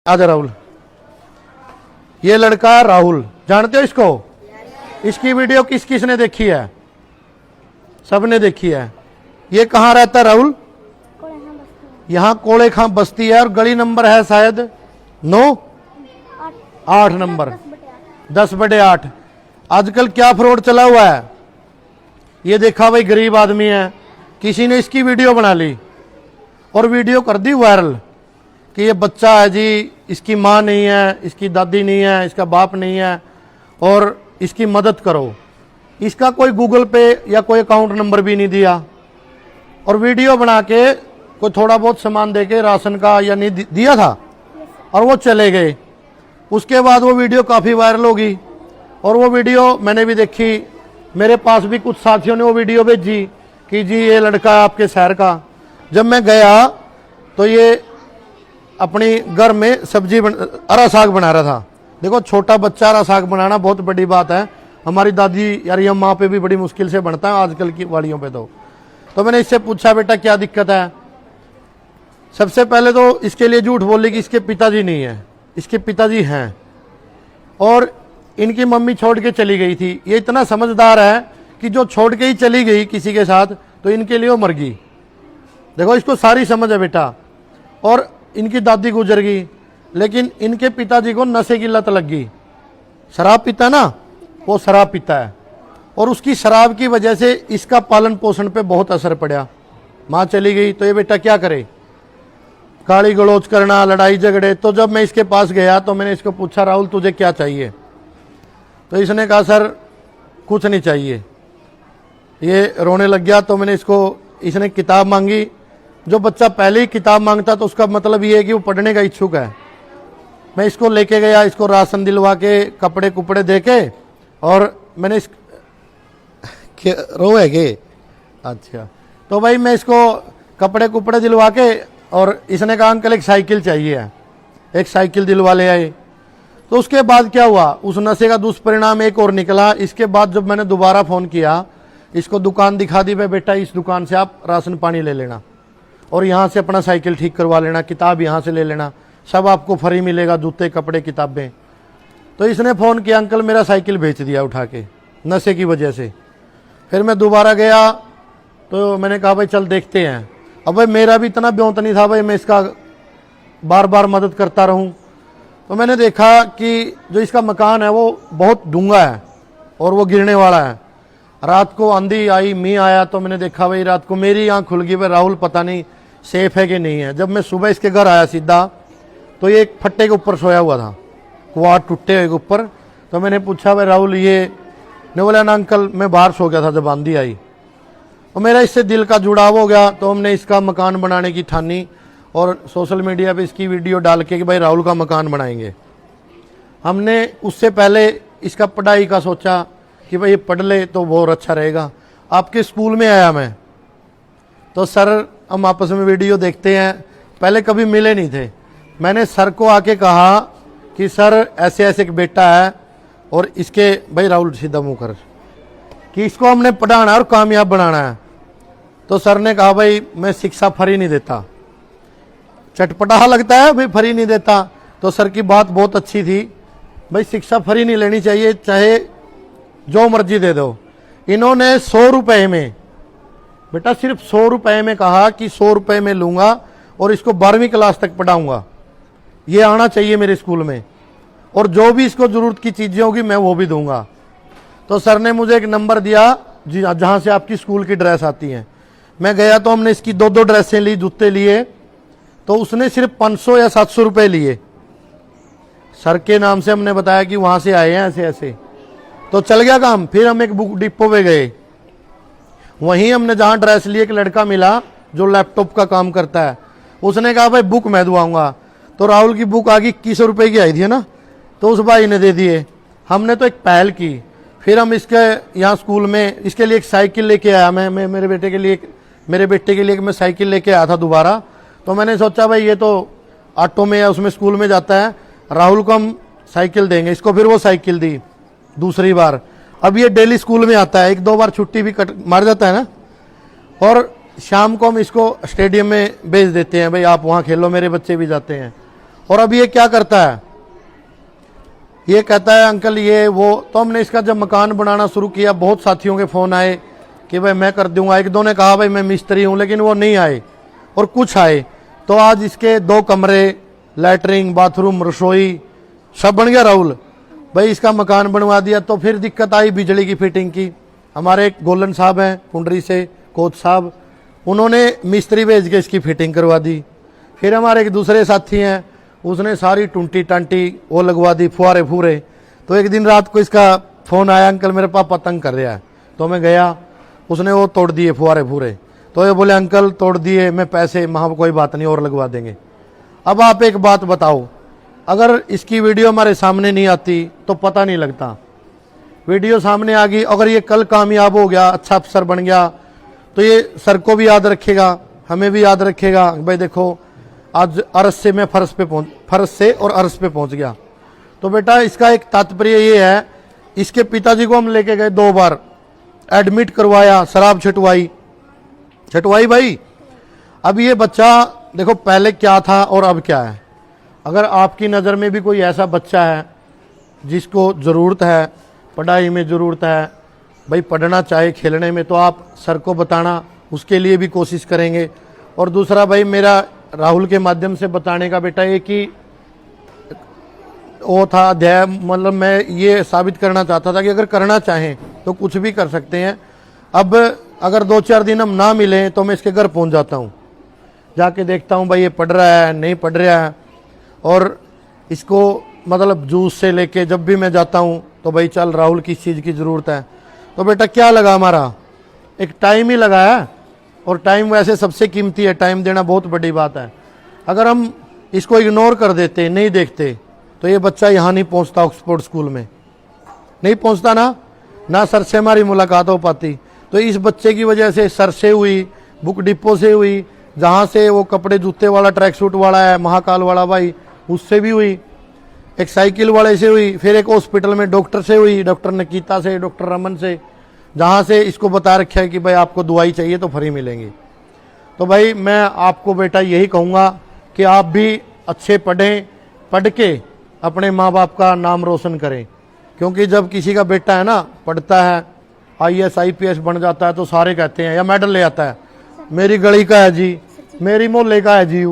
आजा राहुल। ये लड़का राहुल, जानते हो इसको? इसकी वीडियो किस किस ने देखी है? सबने देखी है। ये कहाँ रहता है राहुल? यहाँ कोड़े खां बस्ती है और गली नंबर है शायद 8 नंबर 10/8। आजकल क्या फ्रॉड चला हुआ है, ये देखा भाई गरीब आदमी है, किसी ने इसकी वीडियो बना ली और वीडियो कर दी वायरल कि ये बच्चा है जी, इसकी माँ नहीं है, इसकी दादी नहीं है, इसका बाप नहीं है और इसकी मदद करो। इसका कोई गूगल पे या कोई अकाउंट नंबर भी नहीं दिया और वीडियो बना के कोई थोड़ा बहुत सामान दे के राशन का या नहीं दिया था और वो चले गए। उसके बाद वो वीडियो काफ़ी वायरल होगी और वो वीडियो मैंने भी देखी, मेरे पास भी कुछ साथियों ने वो वीडियो भेजी कि जी ये लड़का आपके शहर का। जब मैं गया तो ये अपनी घर में सब्जी हरा साग बना रहा था। देखो छोटा बच्चा हरा साग बनाना बहुत बड़ी बात है, हमारी दादी यार ये माँ पे भी बड़ी मुश्किल से बनता है आजकल की वालियों पे। तो मैंने इससे पूछा बेटा क्या दिक्कत है। सबसे पहले तो इसके लिए झूठ बोली कि इसके पिताजी नहीं है, इसके पिताजी हैं और इनकी मम्मी छोड़ के चली गई थी। ये इतना समझदार है कि जो छोड़ के ही चली गई किसी के साथ तो इनके लिए वो मर गई। देखो इसको सारी समझ है बेटा। और इनकी दादी गुजर गई, लेकिन इनके पिताजी को नशे की लत लग गई। शराब पीता ना, वो शराब पीता है और उसकी शराब की वजह से इसका पालन पोषण पे बहुत असर पड़ा। माँ चली गई तो ये बेटा क्या करे, गाली गलौज करना, लड़ाई झगड़े। तो जब मैं इसके पास गया तो मैंने इसको पूछा राहुल तुझे क्या चाहिए? तो इसने कहा सर कुछ नहीं चाहिए। ये रोने लग गया। तो मैंने इसने किताब मांगी। जो बच्चा पहले ही किताब मांगता तो उसका मतलब ये है कि वो पढ़ने का इच्छुक है। मैं इसको लेके गया, इसको राशन दिलवा के कपड़े कुपड़े दे के और मैंने रोए के अच्छा तो भाई मैं इसको कपड़े कुपड़े दिलवा के और इसने कहा अंकल एक साइकिल चाहिए है, एक साइकिल दिलवा ले आए। तो उसके बाद क्या हुआ, उस नशे का दुष्परिणाम एक और निकला। इसके बाद जब मैंने दोबारा फ़ोन किया, इसको दुकान दिखा दी, भाई बेटा इस दुकान से आप राशन पानी ले लेना और यहाँ से अपना साइकिल ठीक करवा लेना, किताब यहाँ से ले लेना, सब आपको फ्री मिलेगा, जूते कपड़े किताबें। तो इसने फ़ोन किया, अंकल मेरा साइकिल बेच दिया उठा के नशे की वजह से। फिर मैं दोबारा गया तो मैंने कहा भाई चल देखते हैं। अब भाई मेरा भी इतना ब्योंत नहीं था भाई मैं इसका बार बार मदद करता रहूं। तो मैंने देखा कि जो इसका मकान है वो बहुत डूंगा है और वो गिरने वाला है। रात को आंधी आई, मींह आया तो मैंने देखा भाई रात को मेरी आँख खुल गई, भाई राहुल पता नहीं सेफ है कि नहीं है। जब मैं सुबह इसके घर आया सीधा तो ये एक फट्टे के ऊपर सोया हुआ था, कुआर टूटे हुए के ऊपर। तो मैंने पूछा भाई राहुल ये, ने बोला ना अंकल मैं बाहर सो गया था जब आंधी आई। और मेरा इससे दिल का जुड़ाव हो गया। तो हमने इसका मकान बनाने की ठानी और सोशल मीडिया पे इसकी वीडियो डाल के कि भाई राहुल का मकान बनाएंगे। हमने उससे पहले इसका पढ़ाई का सोचा कि भाई ये पढ़ ले तो बहुत अच्छा रहेगा। आपके स्कूल में आया मैं तो सर हम आपस में वीडियो देखते हैं, पहले कभी मिले नहीं थे। मैंने सर को आके कहा कि सर ऐसे ऐसे एक बेटा है और इसके, भाई राहुल सीधा मुँह कर, कि इसको हमने पढ़ाना और कामयाब बनाना है। तो सर ने कहा भाई मैं शिक्षा फ्री नहीं देता। चटपटा लगता है भाई फ्री नहीं देता। तो सर की बात बहुत अच्छी थी, भाई शिक्षा फ्री नहीं लेनी चाहिए, चाहे जो मर्जी दे दो। इन्होंने 100 रुपए में, बेटा सिर्फ 100 रुपए में कहा कि 100 रुपए में लूंगा और इसको 12वीं क्लास तक पढ़ाऊंगा, ये आना चाहिए मेरे स्कूल में और जो भी इसको जरूरत की चीजें होगी मैं वो भी दूंगा। तो सर ने मुझे एक नंबर दिया जी जहाँ से आपकी स्कूल की ड्रेस आती हैं। मैं गया तो हमने इसकी 2-2 ड्रेसें ली, जूते लिए। तो उसने सिर्फ 500 या 700 रुपये लिए। सर के नाम से हमने बताया कि वहाँ से आए हैं ऐसे ऐसे, तो चल गया काम। फिर हम एक बुक डिपो पे गए, वहीं हमने जहाँ ड्रेस लिए एक लड़का मिला जो लैपटॉप का काम करता है। उसने कहा भाई बुक मैं दुआऊंगा। तो राहुल की बुक आ गई, 21 रुपये की आई थी ना, तो उस भाई ने दे दिए। हमने तो एक पहल की। फिर हम इसके यहाँ स्कूल में इसके लिए एक साइकिल लेके आया। मैं मेरे बेटे के लिए मैं साइकिल लेके आया था दोबारा। तो मैंने सोचा भाई ये तो ऑटो में या उसमें स्कूल में जाता है, राहुल को हम साइकिल देंगे इसको। फिर वो साइकिल दी दूसरी बार। अब ये डेली स्कूल में आता है, 1-2 बार छुट्टी भी मार जाता है ना, और शाम को हम इसको स्टेडियम में भेज देते हैं, भाई आप वहाँ खेलो, मेरे बच्चे भी जाते हैं। और अब ये क्या करता है, ये कहता है अंकल ये वो। तो हमने इसका जब मकान बनाना शुरू किया, बहुत साथियों के फ़ोन आए कि भाई मैं कर दूंगा। एक दो ने कहा भाई मैं मिस्त्री हूँ, लेकिन वो नहीं आए, और कुछ आए। तो आज इसके 2 कमरे, लैटरिन, बाथरूम, रसोई सब बन गया राहुल भाई। इसका मकान बनवा दिया। तो फिर दिक्कत आई बिजली की फिटिंग की। हमारे एक गोलन साहब हैं कुंडरी से, कोच साहब, उन्होंने मिस्त्री भेज के इसकी फिटिंग करवा दी। फिर हमारे एक दूसरे साथी हैं, उसने सारी टूंटी टांटी वो लगवा दी, फुहारे फूरे। तो एक दिन रात को इसका फ़ोन आया, अंकल मेरे पापा तंग कर रहा है। तो मैं गया, उसने वो तोड़ दिए फुहारे फूरे। तो ये बोले अंकल तोड़ दिए, मैं पैसे, वहाँ कोई बात नहीं और लगवा देंगे। अब आप एक बात बताओ, अगर इसकी वीडियो हमारे सामने नहीं आती तो पता नहीं लगता। वीडियो सामने आ गई, अगर ये कल कामयाब हो गया, अच्छा अफसर बन गया, तो ये सर को भी याद रखेगा, हमें भी याद रखेगा। भाई देखो आज अर्श से मैं फर्श से और अर्श पे पहुंच गया। तो बेटा इसका एक तात्पर्य ये है, इसके पिताजी को हम लेके गए 2 बार, एडमिट करवाया, शराब छटवाई भाई। अब ये बच्चा देखो पहले क्या था और अब क्या है। अगर आपकी नज़र में भी कोई ऐसा बच्चा है जिसको ज़रूरत है, पढ़ाई में ज़रूरत है, भाई पढ़ना चाहे खेलने में, तो आप सर को बताना, उसके लिए भी कोशिश करेंगे। और दूसरा भाई मेरा राहुल के माध्यम से बताने का बेटा एक ही वो था अध्याय, मतलब मैं ये साबित करना चाहता था कि अगर करना चाहें तो कुछ भी कर सकते हैं। अब अगर 2-4 दिन हम ना मिलें तो मैं इसके घर पहुंच जाता हूं, जाके देखता हूं भाई ये पढ़ रहा है नहीं पढ़ रहा है। और इसको मतलब जूस से लेके जब भी मैं जाता हूं तो भाई चल राहुल किस चीज़ की ज़रूरत है। तो बेटा क्या लगा, हमारा एक टाइम ही लगा है, और टाइम वैसे सबसे कीमती है, टाइम देना बहुत बड़ी बात है। अगर हम इसको इग्नोर कर देते, नहीं देखते, तो ये बच्चा यहाँ नहीं पहुँचता, ऑक्सफोर्ड स्कूल में नहीं पहुँचता ना सर से हमारी मुलाकात हो पाती। तो इस बच्चे की वजह से सर से हुई, बुक डिपो से हुई, जहाँ से वो कपड़े जूते वाला ट्रैक सूट वाला है महाकाल वाला भाई, उससे भी हुई, एक साइकिल वाले से हुई, फिर एक हॉस्पिटल में डॉक्टर से हुई, डॉक्टर निकिता से, डॉक्टर रमन से, जहाँ से इसको बता रखा है कि भाई आपको दवाई चाहिए तो फ्री मिलेंगी। तो भाई मैं आपको बेटा यही कहूँगा कि आप भी अच्छे पढ़ें, पढ़ के अपने माँ बाप का नाम रोशन करें। क्योंकि जब किसी का बेटा है ना पढ़ता है, IAS IPS बन जाता है, तो सारे कहते हैं या मेडल ले आता है, मेरी गली का है जी, मेरी मोहल्ले का है जी।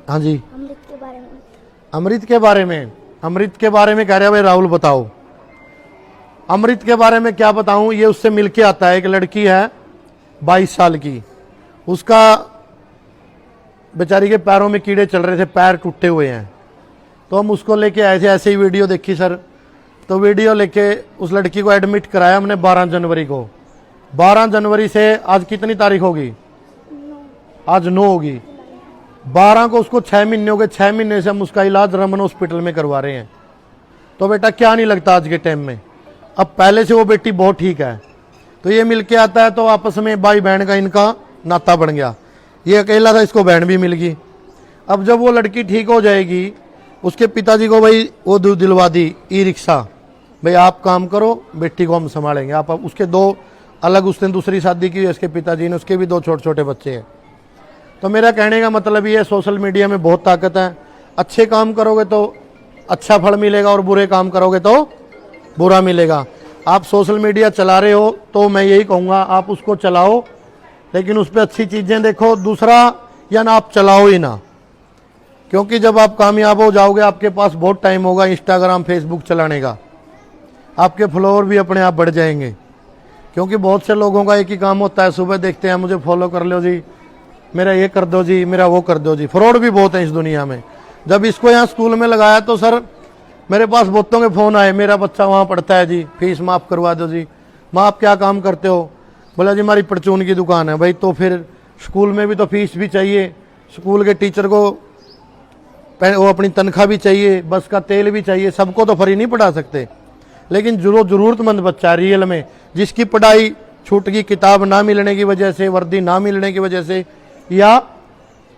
हाँ जी, अमृत के बारे में कह रहे हैं भाई राहुल बताओ। अमृत के बारे में क्या बताऊं, ये उससे मिलके आता है, एक लड़की है 22 साल की, उसका बेचारी के पैरों में कीड़े चल रहे थे, पैर टूटे हुए हैं। तो हम उसको लेके आए थे, ऐसे ही वीडियो देखी सर, तो वीडियो लेके उस लड़की को एडमिट कराया हमने 12 जनवरी को। 12 जनवरी से आज कितनी तारीख होगी, आज 9 होगी, 12 को उसको 6 महीने हो गए। 6 महीने से हम उसका इलाज रमन हॉस्पिटल में करवा रहे हैं। तो बेटा क्या नहीं लगता आज के टाइम में, अब पहले से वो बेटी बहुत ठीक है। तो ये मिलके आता है, तो आपस में भाई बहन का इनका नाता बन गया। ये अकेला था, इसको बहन भी मिल गई। अब जब वो लड़की ठीक हो जाएगी, उसके पिताजी को भाई वो दिलवा दी ई-रिक्शा, भाई आप काम करो, बेटी को हम संभालेंगे। आप उसके 2 अलग, उसने दूसरी शादी की, इसके पिताजी ने, उसके भी 2 छोटे छोटे बच्चे हैं। तो मेरा कहने का मतलब ये है, सोशल मीडिया में बहुत ताकत है। अच्छे काम करोगे तो अच्छा फल मिलेगा, और बुरे काम करोगे तो बुरा मिलेगा। आप सोशल मीडिया चला रहे हो तो मैं यही कहूँगा आप उसको चलाओ, लेकिन उस पर अच्छी चीज़ें देखो। दूसरा, या ना आप चलाओ ही ना, क्योंकि जब आप कामयाब हो जाओगे आपके पास बहुत टाइम होगा इंस्टाग्राम फेसबुक चलाने का, आपके फॉलोअर भी अपने आप बढ़ जाएंगे। क्योंकि बहुत से लोगों का एक ही काम होता है, सुबह देखते हैं मुझे फॉलो कर लो जी, मेरा ये कर दो जी, मेरा वो कर दो जी। फ्रॉड भी बहुत है इस दुनिया में। जब इसको यहाँ स्कूल में लगाया तो सर मेरे पास बहुतों के फ़ोन आए, मेरा बच्चा वहाँ पढ़ता है जी, फीस माफ़ करवा दो जी। माँ आप क्या काम करते हो? बोला जी हमारी परचून की दुकान है। भाई तो फिर स्कूल में भी तो फीस भी चाहिए, स्कूल के टीचर को वो अपनी तनख्वाह भी चाहिए, बस का तेल भी चाहिए, सबको तो फ्री नहीं पढ़ा सकते। लेकिन जो ज़रूरतमंद बच्चा रियल में, जिसकी पढ़ाई छूट गई किताब ना मिलने की वजह से, वर्दी ना मिलने की वजह से, या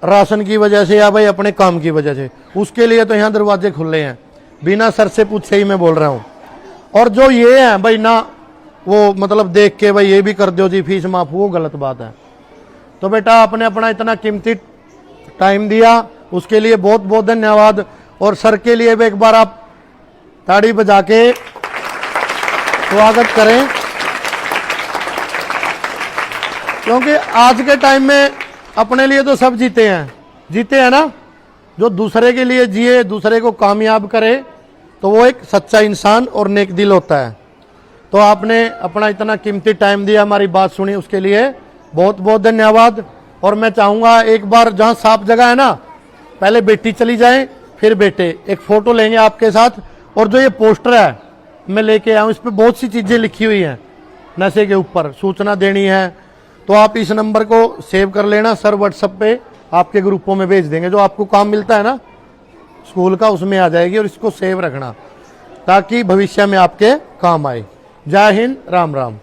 राशन की वजह से, या भाई अपने काम की वजह से, उसके लिए तो यहाँ दरवाजे खुले हैं, बिना सर से पूछे ही मैं बोल रहा हूँ। और जो ये है भाई ना, वो मतलब देख के भाई ये भी कर दो जी फीस माफ, वो गलत बात है। तो बेटा आपने अपना इतना कीमती टाइम दिया, उसके लिए बहुत बहुत धन्यवाद। और सर के लिए भी एक बार आप ताड़ी बजा के स्वागत करें, क्योंकि आज के टाइम में अपने लिए तो सब जीते हैं ना। जो दूसरे के लिए जिए, दूसरे को कामयाब करे, तो वो एक सच्चा इंसान और नेक दिल होता है। तो आपने अपना इतना कीमती टाइम दिया, हमारी बात सुनी, उसके लिए बहुत बहुत धन्यवाद। और मैं चाहूँगा एक बार जहाँ साफ जगह है ना, पहले बेटी चली जाए फिर बेटे, एक फ़ोटो लेंगे आपके साथ। और जो ये पोस्टर है मैं लेके आया हूँ, इस पर बहुत सी चीज़ें लिखी हुई हैं नशे के ऊपर, सूचना देनी है। तो आप इस नंबर को सेव कर लेना, सर व्हाट्सएप पे आपके ग्रुपों में भेज देंगे। जो आपको काम मिलता है ना स्कूल का, उसमें आ जाएगी। और इसको सेव रखना ताकि भविष्य में आपके काम आए। जय हिंद, राम राम।